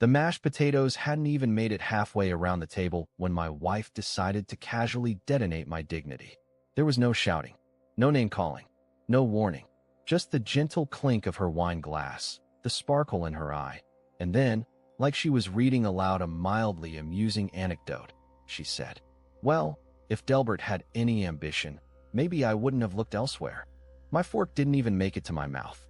The mashed potatoes hadn't even made it halfway around the table when my wife decided to casually detonate my dignity. There was no shouting, no name-calling, no warning, just the gentle clink of her wine glass, the sparkle in her eye. And then, like she was reading aloud a mildly amusing anecdote, she said, "Well, if Delbert had any ambition, maybe I wouldn't have looked elsewhere." My fork didn't even make it to my mouth.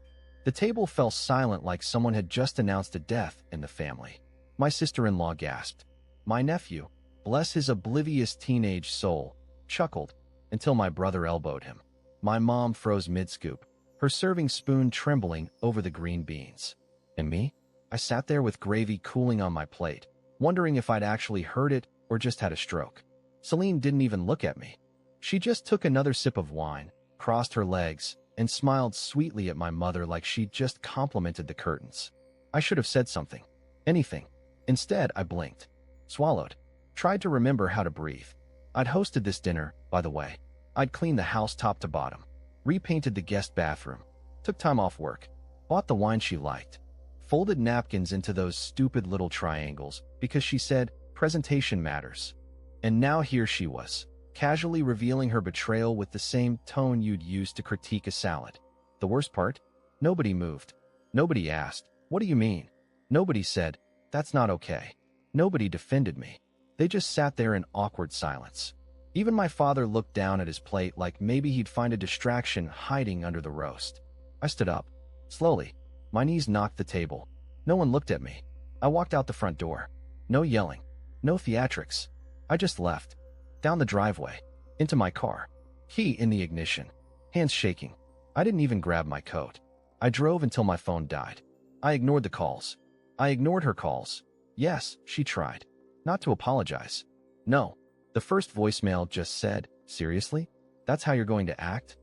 The table fell silent like someone had just announced a death in the family. My sister-in-law gasped. My nephew, bless his oblivious teenage soul, chuckled until my brother elbowed him. My mom froze mid-scoop, her serving spoon trembling over the green beans. And me? I sat there with gravy cooling on my plate, wondering if I'd actually heard it or just had a stroke. Celine didn't even look at me. She just took another sip of wine, crossed her legs, and smiled sweetly at my mother like she'd just complimented the curtains. I should have said something. Anything. Instead, I blinked, swallowed, tried to remember how to breathe. I'd hosted this dinner, by the way. I'd cleaned the house top to bottom, repainted the guest bathroom, took time off work, bought the wine she liked, folded napkins into those stupid little triangles because she said presentation matters. And now here she was, casually revealing her betrayal with the same tone you'd use to critique a salad. The worst part? Nobody moved. Nobody asked, "What do you mean?" Nobody said, "That's not okay." Nobody defended me. They just sat there in awkward silence. Even my father looked down at his plate like maybe he'd find a distraction hiding under the roast. I stood up. Slowly. My knees knocked the table. No one looked at me. I walked out the front door. No yelling. No theatrics. I just left. Down the driveway. Into my car. Key in the ignition. Hands shaking. I didn't even grab my coat. I drove until my phone died. I ignored the calls. I ignored her calls. Yes, she tried. Not to apologize. No. The first voicemail just said, "Seriously? That's how you're going to act?"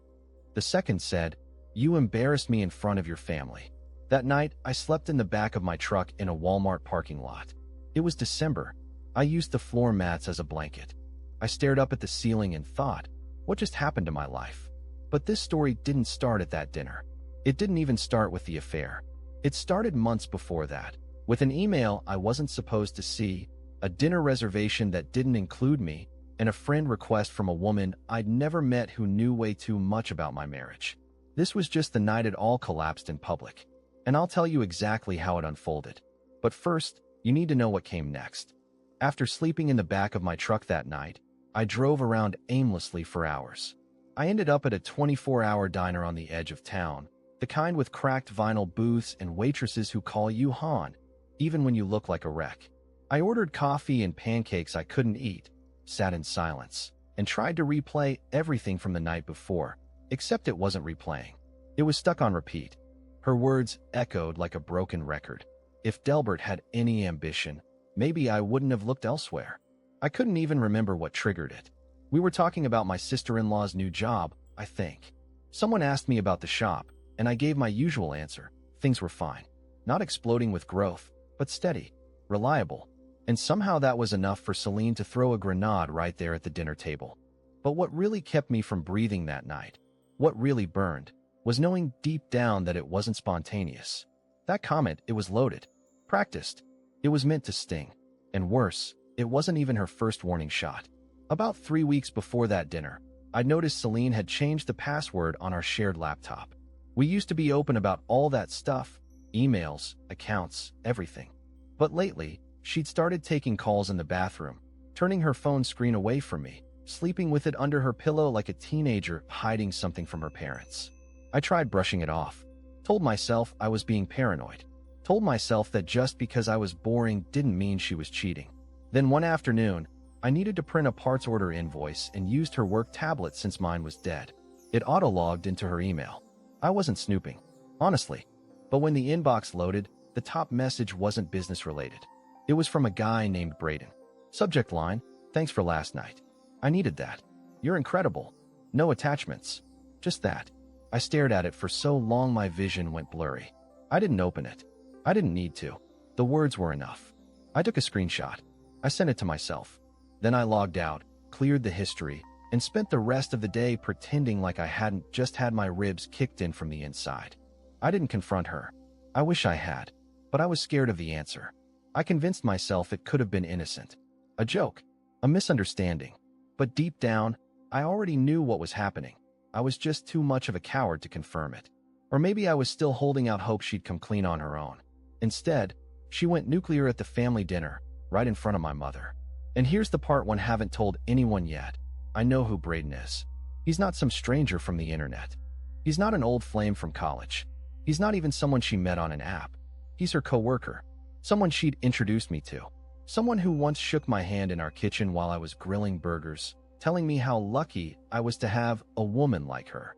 The second said, "You embarrassed me in front of your family." That night, I slept in the back of my truck in a Walmart parking lot. It was December. I used the floor mats as a blanket. I stared up at the ceiling and thought, what just happened to my life? But this story didn't start at that dinner. It didn't even start with the affair. It started months before that, with an email I wasn't supposed to see, a dinner reservation that didn't include me, and a friend request from a woman I'd never met who knew way too much about my marriage. This was just the night it all collapsed in public. And I'll tell you exactly how it unfolded. But first, you need to know what came next. After sleeping in the back of my truck that night, I drove around aimlessly for hours. I ended up at a 24-hour diner on the edge of town, the kind with cracked vinyl booths and waitresses who call you Han, even when you look like a wreck. I ordered coffee and pancakes I couldn't eat, sat in silence, and tried to replay everything from the night before, except it wasn't replaying. It was stuck on repeat. Her words echoed like a broken record. If Delbert had any ambition, maybe I wouldn't have looked elsewhere. I couldn't even remember what triggered it. We were talking about my sister-in-law's new job, I think. Someone asked me about the shop, and I gave my usual answer. Things were fine. Not exploding with growth, but steady, reliable. And somehow that was enough for Celine to throw a grenade right there at the dinner table. But what really kept me from breathing that night, what really burned, was knowing deep down that it wasn't spontaneous. That comment, it was loaded, practiced. It was meant to sting. And worse, it wasn't even her first warning shot. About 3 weeks before that dinner, I'd noticed Celine had changed the password on our shared laptop. We used to be open about all that stuff, emails, accounts, everything. But lately, she'd started taking calls in the bathroom, turning her phone screen away from me, sleeping with it under her pillow like a teenager hiding something from her parents. I tried brushing it off, told myself I was being paranoid, told myself that just because I was boring didn't mean she was cheating. Then one afternoon, I needed to print a parts order invoice and used her work tablet since mine was dead. It auto-logged into her email. I wasn't snooping, honestly. But when the inbox loaded, the top message wasn't business-related. It was from a guy named Braden. Subject line, "Thanks for last night." I needed that. "You're incredible." No attachments. Just that. I stared at it for so long my vision went blurry. I didn't open it. I didn't need to. The words were enough. I took a screenshot. I sent it to myself. Then I logged out, cleared the history, and spent the rest of the day pretending like I hadn't just had my ribs kicked in from the inside. I didn't confront her. I wish I had, but I was scared of the answer. I convinced myself it could have been innocent. A joke. A misunderstanding. But deep down, I already knew what was happening. I was just too much of a coward to confirm it. Or maybe I was still holding out hope she'd come clean on her own. Instead, she went nuclear at the family dinner, right in front of my mother. And here's the part one haven't told anyone yet. I know who Braden is. He's not some stranger from the internet. He's not an old flame from college. He's not even someone she met on an app. He's her coworker, someone she'd introduced me to, someone who once shook my hand in our kitchen while I was grilling burgers, telling me how lucky I was to have a woman like her.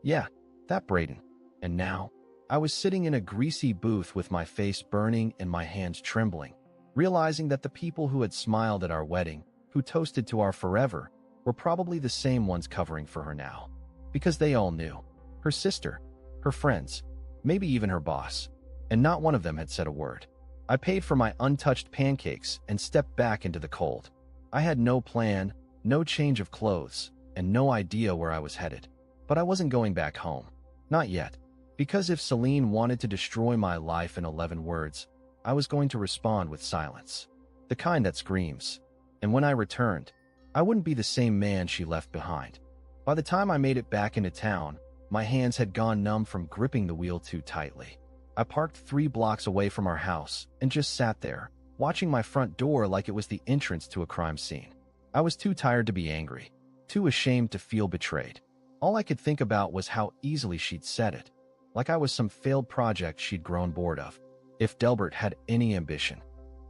Yeah, that Braden. And now, I was sitting in a greasy booth with my face burning and my hands trembling, realizing that the people who had smiled at our wedding, who toasted to our forever, were probably the same ones covering for her now. Because they all knew. Her sister, her friends, maybe even her boss. And not one of them had said a word. I paid for my untouched pancakes and stepped back into the cold. I had no plan, no change of clothes, and no idea where I was headed. But I wasn't going back home. Not yet. Because if Celine wanted to destroy my life in 11 words, I was going to respond with silence. The kind that screams. And when I returned, I wouldn't be the same man she left behind. By the time I made it back into town, my hands had gone numb from gripping the wheel too tightly. I parked 3 blocks away from our house and just sat there, watching my front door like it was the entrance to a crime scene. I was too tired to be angry, too ashamed to feel betrayed. All I could think about was how easily she'd said it, like I was some failed project she'd grown bored of. If Delbert had any ambition.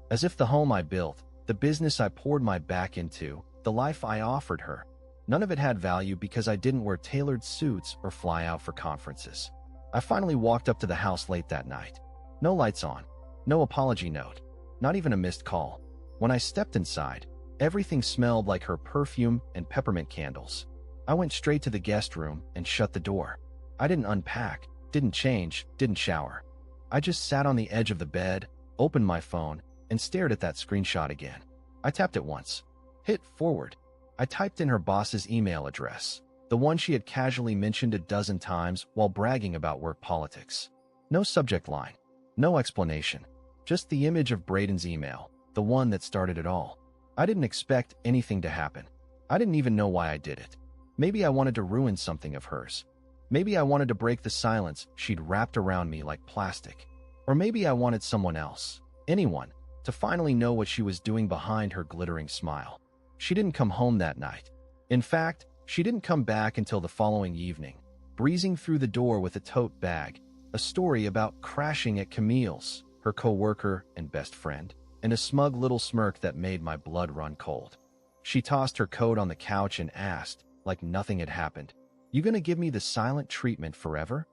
As if the home I built, the business I poured my back into, the life I offered her, none of it had value because I didn't wear tailored suits or fly out for conferences. I finally walked up to the house late that night. No lights on, no apology note, not even a missed call. When I stepped inside, everything smelled like her perfume and peppermint candles. I went straight to the guest room and shut the door. I didn't unpack, didn't change, didn't shower. I just sat on the edge of the bed, opened my phone, and stared at that screenshot again. I tapped it once. Hit forward. I typed in her boss's email address, the one she had casually mentioned a dozen times while bragging about work politics. No subject line, no explanation, just the image of Braden's email, the one that started it all. I didn't expect anything to happen. I didn't even know why I did it. Maybe I wanted to ruin something of hers. Maybe I wanted to break the silence she'd wrapped around me like plastic. Or maybe I wanted someone else, anyone, to finally know what she was doing behind her glittering smile. She didn't come home that night. In fact, she didn't come back until the following evening, breezing through the door with a tote bag, a story about crashing at Camille's, her co-worker and best friend, and a smug little smirk that made my blood run cold. She tossed her coat on the couch and asked, like nothing had happened, "You gonna give me the silent treatment forever?"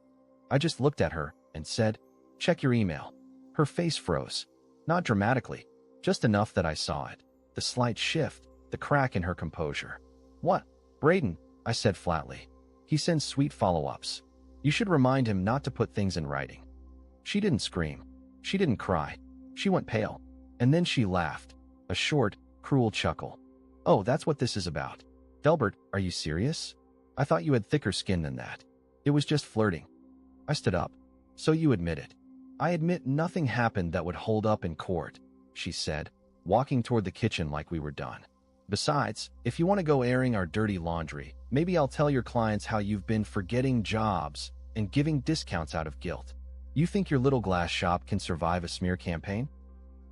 I just looked at her and said, "Check your email." Her face froze. Not dramatically, just enough that I saw it. The slight shift, the crack in her composure. "What? Braden," I said flatly. "He sends sweet follow-ups. You should remind him not to put things in writing." She didn't scream. She didn't cry. She went pale. And then she laughed. A short, cruel chuckle. "Oh, that's what this is about. Delbert, are you serious? I thought you had thicker skin than that. It was just flirting." I stood up. "So you admit it." "I admit nothing happened that would hold up in court," she said, walking toward the kitchen like we were done. "Besides, if you want to go airing our dirty laundry, maybe I'll tell your clients how you've been forgetting jobs and giving discounts out of guilt. You think your little glass shop can survive a smear campaign?"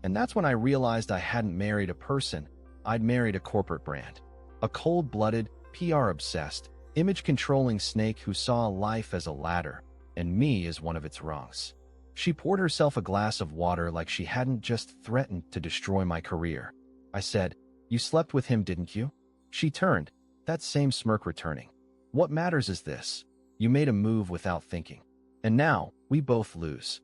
And that's when I realized I hadn't married a person, I'd married a corporate brand. A cold-blooded, PR-obsessed, image-controlling snake who saw life as a ladder, and me as one of its rungs. She poured herself a glass of water like she hadn't just threatened to destroy my career. I said, "You slept with him, didn't you?" She turned, that same smirk returning. "What matters is this. You made a move without thinking. And now, we both lose."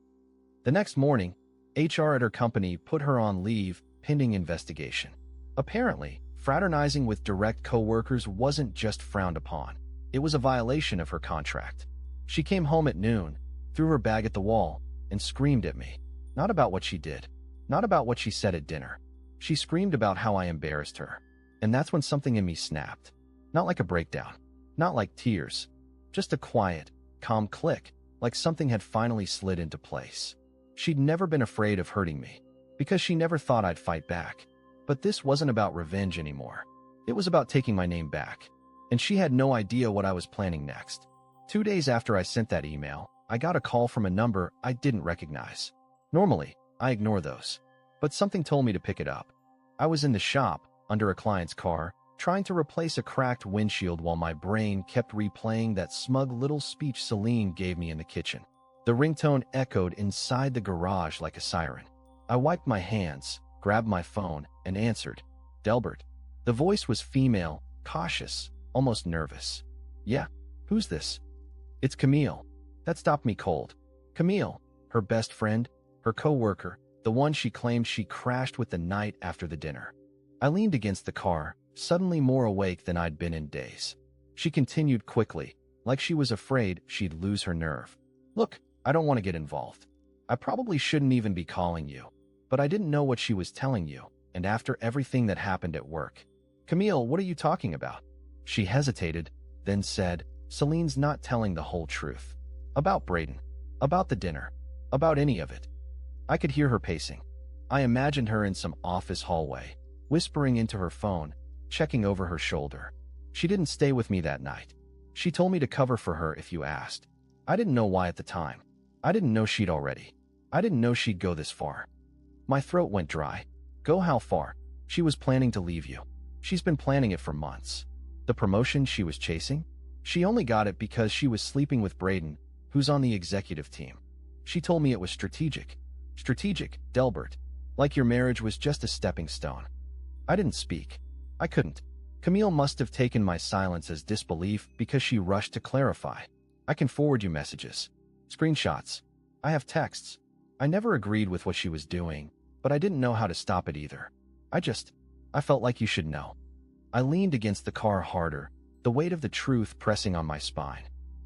The next morning, HR at her company put her on leave pending investigation. Apparently, fraternizing with direct co-workers wasn't just frowned upon. It was a violation of her contract. She came home at noon, threw her bag at the wall, and screamed at me. Not about what she did. Not about what she said at dinner. She screamed about how I embarrassed her. And that's when something in me snapped. Not like a breakdown. Not like tears. Just a quiet, calm click, like something had finally slid into place. She'd never been afraid of hurting me. because she never thought I'd fight back. But this wasn't about revenge anymore. It was about taking my name back. And she had no idea what I was planning next. 2 days after I sent that email, I got a call from a number I didn't recognize. Normally, I ignore those. But something told me to pick it up. I was in the shop, under a client's car, trying to replace a cracked windshield while my brain kept replaying that smug little speech Celine gave me in the kitchen. The ringtone echoed inside the garage like a siren. I wiped my hands, grabbed my phone, and answered. Delbert. The voice was female, cautious, almost nervous. Yeah, who's this? It's Camille. That stopped me cold. Camille, her best friend, her co-worker, the one she claimed she crashed with the night after the dinner. I leaned against the car, suddenly more awake than I'd been in days. She continued quickly, like she was afraid she'd lose her nerve. Look, I don't want to get involved. I probably shouldn't even be calling you. But I didn't know what she was telling you, and after everything that happened at work. Camille, what are you talking about? She hesitated, then said, Celine's not telling the whole truth. About Braden. About the dinner. About any of it. I could hear her pacing. I imagined her in some office hallway, whispering into her phone, checking over her shoulder. She didn't stay with me that night. She told me to cover for her if you asked. I didn't know why at the time. I didn't know she'd already. I didn't know she'd go this far. My throat went dry. Go how far? She was planning to leave you. She's been planning it for months. The promotion she was chasing? She only got it because she was sleeping with Braden, who's on the executive team. She told me it was strategic. Strategic, Delbert. Like your marriage was just a stepping stone. I didn't speak. I couldn't. Camille must have taken my silence as disbelief because she rushed to clarify. I can forward you messages. Screenshots. I have texts. I never agreed with what she was doing, but I didn't know how to stop it either. I felt like you should know. I leaned against the car harder, the weight of the truth pressing on my spine.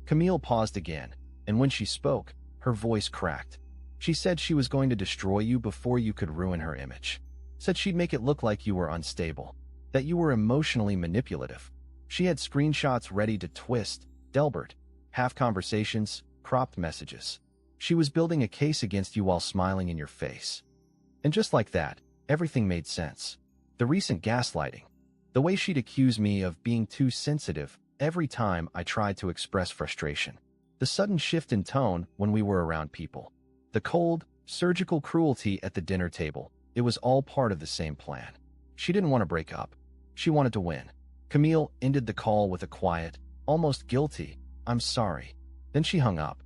Camille paused again, and when she spoke, her voice cracked. She said she was going to destroy you before you could ruin her image. Said she'd make it look like you were unstable, that you were emotionally manipulative. She had screenshots ready to twist, Delbert, half conversations, cropped messages. She was building a case against you while smiling in your face. And just like that, everything made sense. The recent gaslighting. The way she'd accuse me of being too sensitive every time I tried to express frustration. The sudden shift in tone when we were around people. The cold, surgical cruelty at the dinner table. It was all part of the same plan. She didn't want to break up. She wanted to win. Camille ended the call with a quiet, almost guilty, I'm sorry. Then she hung up.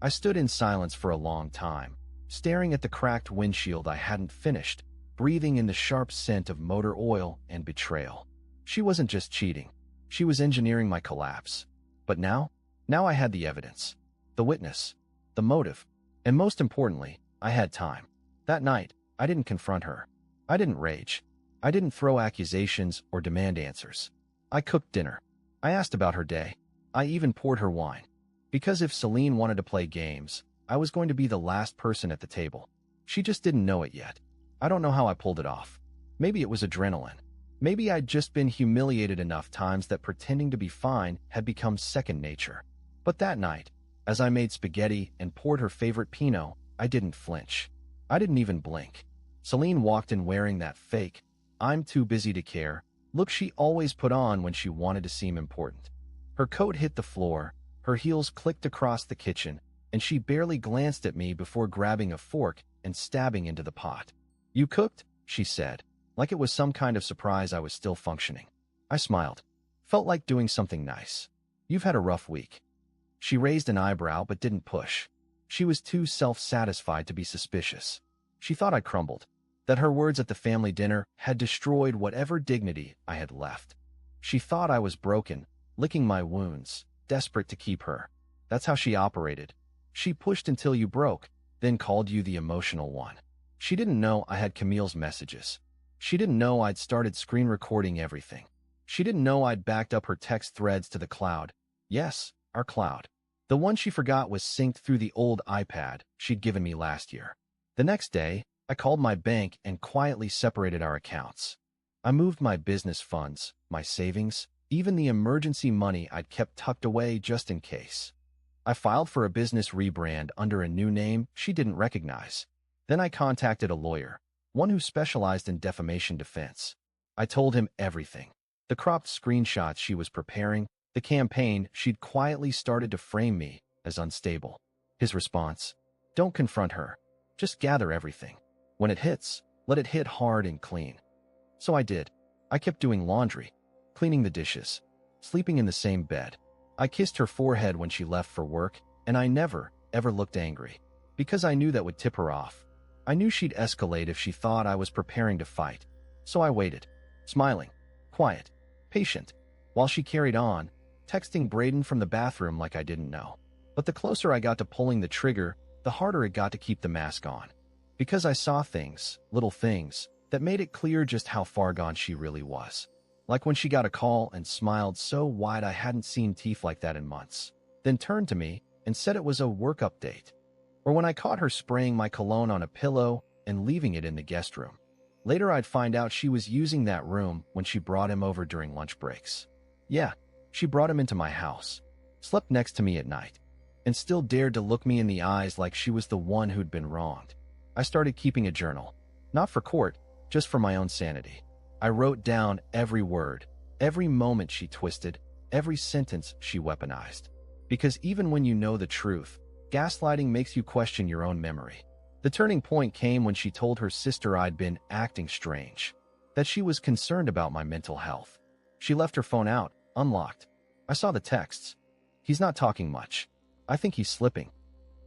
I stood in silence for a long time, staring at the cracked windshield I hadn't finished, breathing in the sharp scent of motor oil and betrayal. She wasn't just cheating. She was engineering my collapse. But now I had the evidence, the witness, the motive, and most importantly, I had time. That night, I didn't confront her. I didn't rage. I didn't throw accusations or demand answers. I cooked dinner. I asked about her day. I even poured her wine. Because if Celine wanted to play games, I was going to be the last person at the table. She just didn't know it yet. I don't know how I pulled it off. Maybe it was adrenaline. Maybe I'd just been humiliated enough times that pretending to be fine had become second nature. But that night, as I made spaghetti and poured her favorite Pinot, I didn't flinch. I didn't even blink. Celine walked in wearing that fake, I'm too busy to care, look she always put on when she wanted to seem important. Her coat hit the floor, her heels clicked across the kitchen, and she barely glanced at me before grabbing a fork and stabbing into the pot. You cooked? She said, like it was some kind of surprise I was still functioning. I smiled. Felt like doing something nice. You've had a rough week. She raised an eyebrow but didn't push. She was too self-satisfied to be suspicious. She thought I crumbled, that her words at the family dinner had destroyed whatever dignity I had left. She thought I was broken, licking my wounds, desperate to keep her. That's how she operated. She pushed until you broke, then called you the emotional one. She didn't know I had Camille's messages. She didn't know I'd started screen recording everything. She didn't know I'd backed up her text threads to the cloud. Yes, our cloud. The one she forgot was synced through the old iPad she'd given me last year. The next day, I called my bank and quietly separated our accounts. I moved my business funds, my savings, even the emergency money I'd kept tucked away just in case. I filed for a business rebrand under a new name she didn't recognize. Then I contacted a lawyer, one who specialized in defamation defense. I told him everything. The cropped screenshots she was preparing, the campaign she'd quietly started to frame me as unstable. His response: "Don't confront her. Just gather everything. When it hits, let it hit hard and clean." So I did. I kept doing laundry, cleaning the dishes, sleeping in the same bed. I kissed her forehead when she left for work, and I never, ever looked angry, because I knew that would tip her off. I knew she'd escalate if she thought I was preparing to fight. So I waited, smiling, quiet, patient, while she carried on, texting Braden from the bathroom like I didn't know. But the closer I got to pulling the trigger, the harder it got to keep the mask on. Because I saw things, little things, that made it clear just how far gone she really was. Like when she got a call and smiled so wide I hadn't seen teeth like that in months, then turned to me and said it was a work update. Or when I caught her spraying my cologne on a pillow and leaving it in the guest room. Later I'd find out she was using that room when she brought him over during lunch breaks. Yeah, she brought him into my house, slept next to me at night, and still dared to look me in the eyes like she was the one who'd been wronged. I started keeping a journal, not for court, just for my own sanity. I wrote down every word, every moment she twisted, every sentence she weaponized. Because even when you know the truth, gaslighting makes you question your own memory. The turning point came when she told her sister I'd been acting strange, that she was concerned about my mental health. She left her phone out, unlocked. I saw the texts. "He's not talking much. I think he's slipping."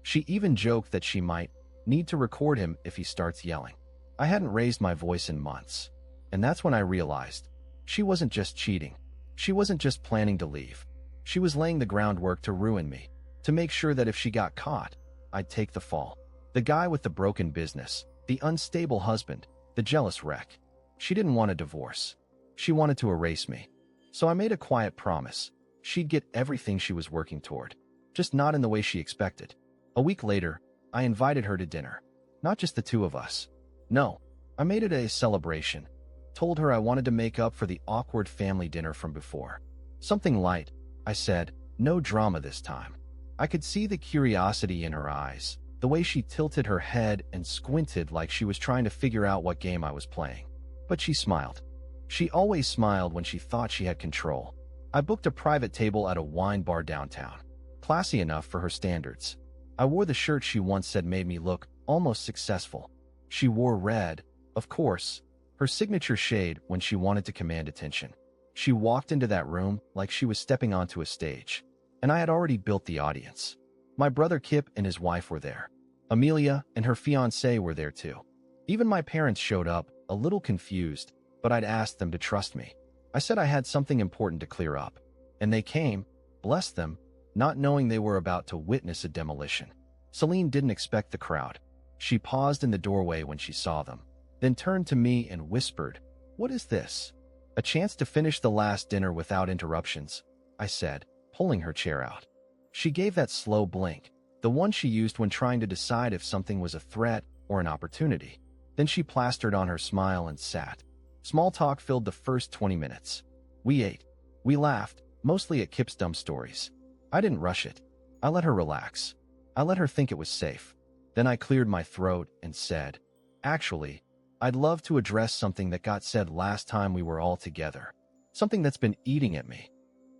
She even joked that she might need to record him if he starts yelling. I hadn't raised my voice in months, and that's when I realized she wasn't just cheating. She wasn't just planning to leave. She was laying the groundwork to ruin me, to make sure that if she got caught, I'd take the fall. The guy with the broken business, the unstable husband, the jealous wreck. She didn't want a divorce. She wanted to erase me. So I made a quiet promise. She'd get everything she was working toward, just not in the way she expected. A week later, I invited her to dinner. Not just the two of us. No, I made it a celebration. Told her I wanted to make up for the awkward family dinner from before. Something light, I said, no drama this time. I could see the curiosity in her eyes, the way she tilted her head and squinted like she was trying to figure out what game I was playing. But she smiled. She always smiled when she thought she had control. I booked a private table at a wine bar downtown. Classy enough for her standards. I wore the shirt she once said made me look almost successful. She wore red, of course, her signature shade when she wanted to command attention. She walked into that room like she was stepping onto a stage, and I had already built the audience. My brother Kip and his wife were there. Amelia and her fiancé were there too. Even my parents showed up, a little confused, but I'd asked them to trust me. I said I had something important to clear up, and they came, bless them, not knowing they were about to witness a demolition. Celine didn't expect the crowd. She paused in the doorway when she saw them, then turned to me and whispered, "What is this?" "A chance to finish the last dinner without interruptions," I said, pulling her chair out. She gave that slow blink, the one she used when trying to decide if something was a threat or an opportunity. Then she plastered on her smile and sat. Small talk filled the first 20 minutes. We ate. We laughed, mostly at Kip's dumb stories. I didn't rush it. I let her relax. I let her think it was safe. Then I cleared my throat and said, "Actually, I'd love to address something that got said last time we were all together. Something that's been eating at me."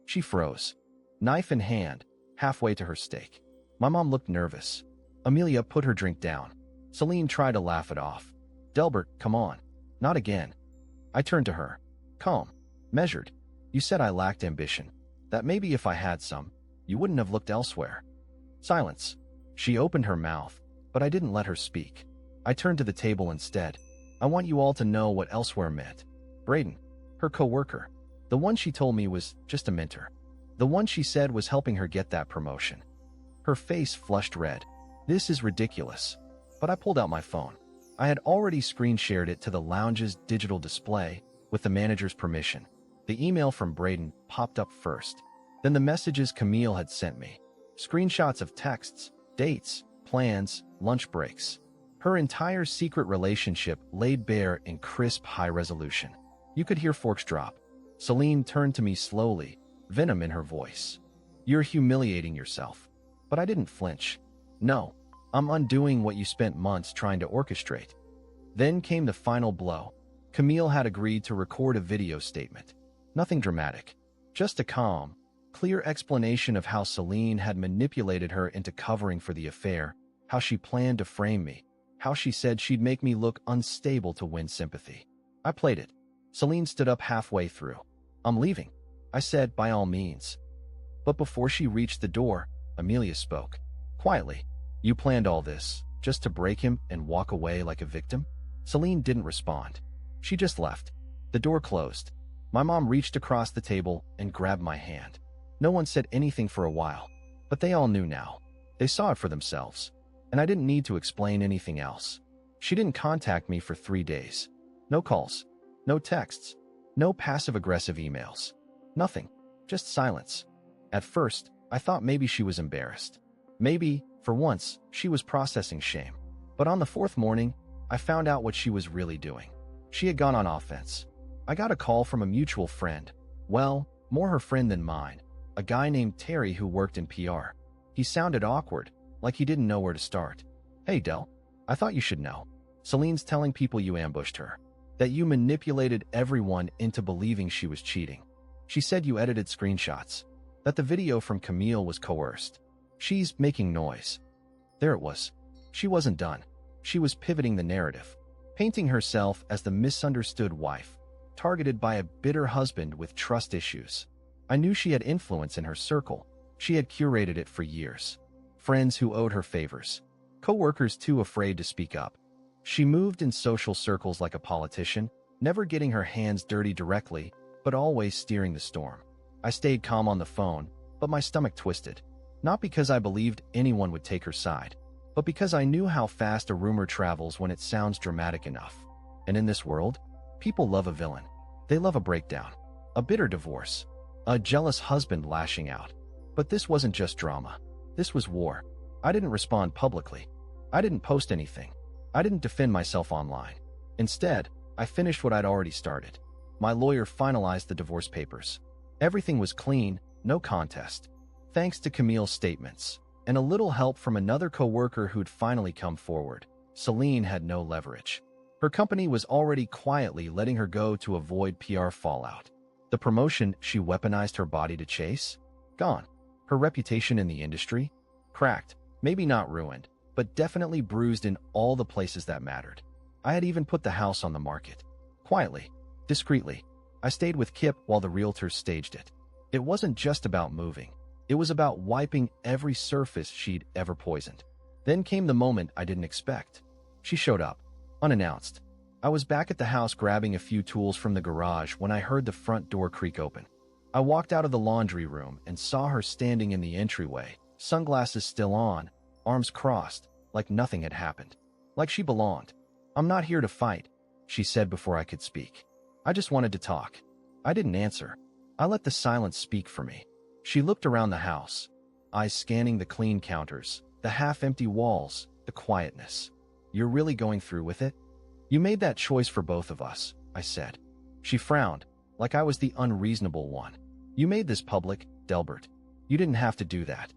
She froze, knife in hand, halfway to her steak. My mom looked nervous. Amelia put her drink down. Celine tried to laugh it off. "Delbert, come on. Not again." I turned to her. Calm, measured. "You said I lacked ambition. That maybe if I had some, you wouldn't have looked elsewhere." Silence. She opened her mouth, but I didn't let her speak. I turned to the table instead. "I want you all to know what elsewhere meant. Braden, her co-worker, the one she told me was just a mentor. The one she said was helping her get that promotion." Her face flushed red. "This is ridiculous." But I pulled out my phone. I had already screen shared it to the lounge's digital display with the manager's permission. The email from Braden popped up first, then the messages Camille had sent me. Screenshots of texts, dates, plans, lunch breaks. Her entire secret relationship laid bare in crisp high resolution. You could hear forks drop. Celine turned to me slowly, venom in her voice. "You're humiliating yourself." But I didn't flinch. "No, I'm undoing what you spent months trying to orchestrate." Then came the final blow. Camille had agreed to record a video statement. Nothing dramatic, just a calm, clear explanation of how Celine had manipulated her into covering for the affair, how she planned to frame me, how she said she'd make me look unstable to win sympathy. I played it. Celine stood up halfway through. "I'm leaving," I said, by all means. But before she reached the door, Amelia spoke. Quietly, "You planned all this, just to break him and walk away like a victim?" Celine didn't respond. She just left. The door closed. My mom reached across the table and grabbed my hand. No one said anything for a while, but they all knew now. They saw it for themselves, and I didn't need to explain anything else. She didn't contact me for 3 days. No calls, no texts, no passive-aggressive emails. Nothing, just silence. At first, I thought maybe she was embarrassed. Maybe, for once, she was processing shame. But on the 4th morning, I found out what she was really doing. She had gone on offense. I got a call from a mutual friend. Well, more her friend than mine. A guy named Terry who worked in PR. He sounded awkward, like he didn't know where to start. "Hey, Del, I thought you should know. Celine's telling people you ambushed her. That you manipulated everyone into believing she was cheating. She said you edited screenshots. That the video from Camille was coerced. She's making noise." There it was. She wasn't done. She was pivoting the narrative, painting herself as the misunderstood wife, targeted by a bitter husband with trust issues. I knew she had influence in her circle. She had curated it for years. Friends who owed her favors. Co-workers too afraid to speak up. She moved in social circles like a politician, never getting her hands dirty directly, but always steering the storm. I stayed calm on the phone, but my stomach twisted. Not because I believed anyone would take her side, but because I knew how fast a rumor travels when it sounds dramatic enough. And in this world, people love a villain. They love a breakdown, a bitter divorce, a jealous husband lashing out. But this wasn't just drama. This was war. I didn't respond publicly. I didn't post anything. I didn't defend myself online. Instead, I finished what I'd already started. My lawyer finalized the divorce papers. Everything was clean, no contest. Thanks to Camille's statements, and a little help from another co-worker who'd finally come forward, Celine had no leverage. Her company was already quietly letting her go to avoid PR fallout. The promotion she weaponized her body to chase? Gone. Her reputation in the industry? Cracked. Maybe not ruined, but definitely bruised in all the places that mattered. I had even put the house on the market. Quietly, discreetly, I stayed with Kip while the realtors staged it. It wasn't just about moving. It was about wiping every surface she'd ever poisoned. Then came the moment I didn't expect. She showed up, unannounced. I was back at the house grabbing a few tools from the garage when I heard the front door creak open. I walked out of the laundry room and saw her standing in the entryway, sunglasses still on, arms crossed, like nothing had happened. Like she belonged. "I'm not here to fight," she said before I could speak. "I just wanted to talk." I didn't answer. I let the silence speak for me. She looked around the house, eyes scanning the clean counters, the half-empty walls, the quietness. "You're really going through with it?" "You made that choice for both of us," I said. She frowned, like I was the unreasonable one. "You made this public, Delbert. You didn't have to do that."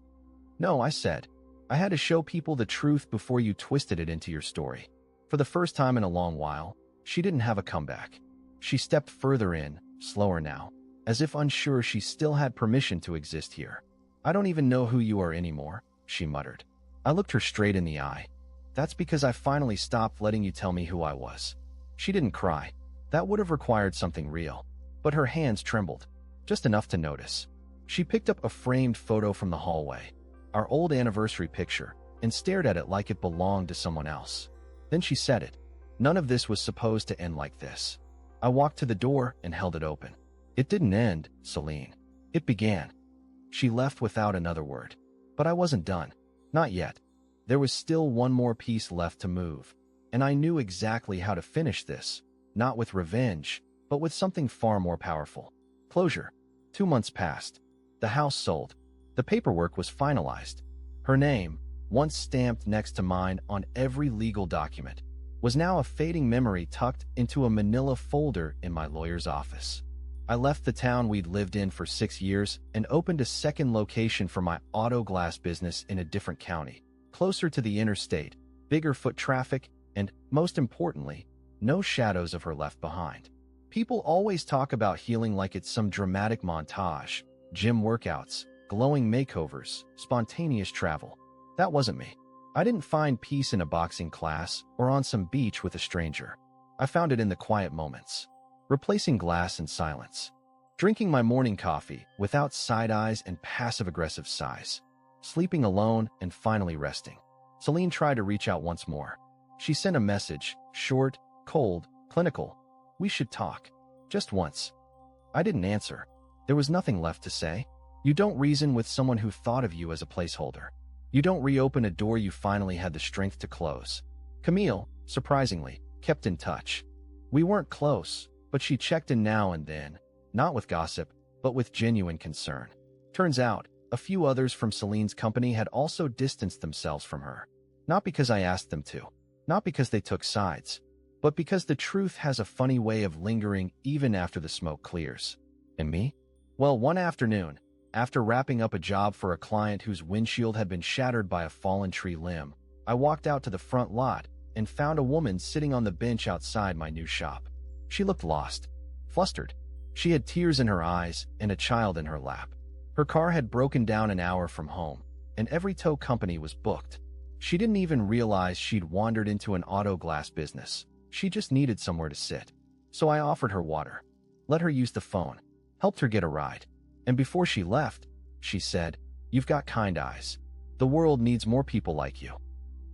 "No," I said. "I had to show people the truth before you twisted it into your story." For the first time in a long while, she didn't have a comeback. She stepped further in, slower now, as if unsure she still had permission to exist here. "I don't even know who you are anymore," she muttered. I looked her straight in the eye. "That's because I finally stopped letting you tell me who I was." She didn't cry. That would have required something real. But her hands trembled, just enough to notice. She picked up a framed photo from the hallway, our old anniversary picture, and stared at it like it belonged to someone else. Then she said it. None of this was supposed to end like this. I walked to the door and held it open. "It didn't end, Celine. It began." She left without another word. But I wasn't done. Not yet. There was still one more piece left to move. And I knew exactly how to finish this, not with revenge, but with something far more powerful. Closure. 2 months passed. The house sold. The paperwork was finalized. Her name, once stamped next to mine on every legal document, was now a fading memory tucked into a manila folder in my lawyer's office. I left the town we'd lived in for 6 years and opened a second location for my auto glass business in a different county, closer to the interstate, bigger foot traffic, and, most importantly, no shadows of her left behind. People always talk about healing like it's some dramatic montage, gym workouts, glowing makeovers, spontaneous travel. That wasn't me. I didn't find peace in a boxing class or on some beach with a stranger. I found it in the quiet moments, replacing glass and silence, drinking my morning coffee without side eyes and passive-aggressive sighs, sleeping alone and finally resting. Celine tried to reach out once more. She sent a message, short, cold, clinical. We should talk. Just once. I didn't answer. There was nothing left to say. You don't reason with someone who thought of you as a placeholder. You don't reopen a door you finally had the strength to close. Camille, surprisingly, kept in touch. We weren't close, but she checked in now and then, not with gossip, but with genuine concern. Turns out, a few others from Celine's company had also distanced themselves from her. Not because I asked them to, not because they took sides, but because the truth has a funny way of lingering even after the smoke clears. And me? Well, one afternoon, after wrapping up a job for a client whose windshield had been shattered by a fallen tree limb, I walked out to the front lot and found a woman sitting on the bench outside my new shop. She looked lost, flustered. She had tears in her eyes and a child in her lap. Her car had broken down an hour from home, and every tow company was booked. She didn't even realize she'd wandered into an auto glass business. She just needed somewhere to sit. So I offered her water, let her use the phone, helped her get a ride. And before she left, she said, "You've got kind eyes. The world needs more people like you."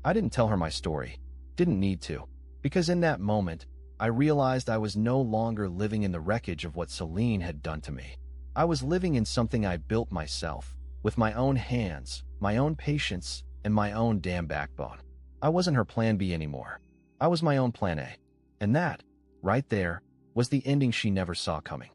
I didn't tell her my story. Didn't need to. Because in that moment, I realized I was no longer living in the wreckage of what Celine had done to me. I was living in something I built myself, with my own hands, my own patience, and my own damn backbone. I wasn't her plan B anymore. I was my own plan A. And that, right there, was the ending she never saw coming.